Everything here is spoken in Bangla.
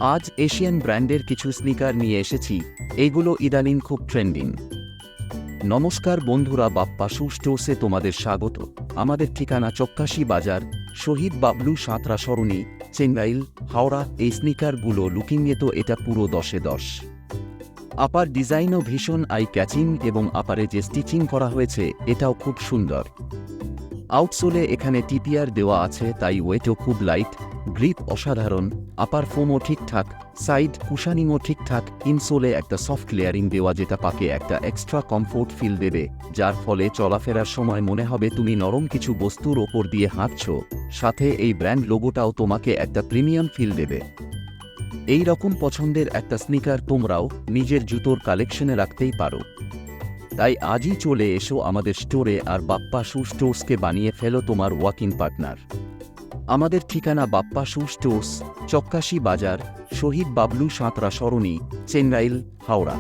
আজ এশিয়ান ব্র্যান্ডের কিছু স্নিকার নিয়ে এসেছি। এইগুলো ইদানিং খুব ট্রেন্ডিং। নমস্কার বন্ধুরা, বাপ্পা শু স্টোর্সে তোমাদের স্বাগত। আমাদের ঠিকানা চক্কাশি বাজার, শহীদ বাবলু সাঁতরা সরণি, চেঙ্গাইল, হাওড়া। এই স্নিকারগুলো লুকিংয়ে তো এটা পুরো 10-এ 10। আপার ডিজাইনও ভীষণ আই ক্যাচিং এবং আপারে যে স্টিচিং করা হয়েছে এটাও খুব সুন্দর। আউটসোলে এখানে টিপিআর দেওয়া আছে, তাই ওয়েটও খুব লাইট। গ্রিপ অসাধারণ, আপার ফোমও ঠিকঠাক, সাইড কুশানিংও ঠিকঠাক। ইনসোলে একটা সফট লেয়ারিং দেওয়া যেটা পাকে একটা এক্সট্রা কমফোর্ট ফিল দেবে, যার ফলে চলাফেরার সময় মনে হবে তুমি নরম কিছু বস্তুর ওপর দিয়ে হাঁটছ। সাথে এই ব্র্যান্ড লোগোটাও তোমাকে একটা প্রিমিয়াম ফিল দেবে। এই রকম পছন্দের একটা স্নিকার তোমরাও নিজের জুতোর কালেকশনে রাখতেই পারো। তাই আজই চলে এসো আমাদের স্টোরে আর বাপ্পা শু স্টোর্সকে বানিয়ে ফেলো তোমার ওয়াকিং পার্টনার। আমাদের ঠিকানা বাপ্পা শু স্টোর্স, চক্কাশি বাজার, শহীদ বাবলু সাঁতরা সরণি, চেঙ্গাইল, হাওড়া।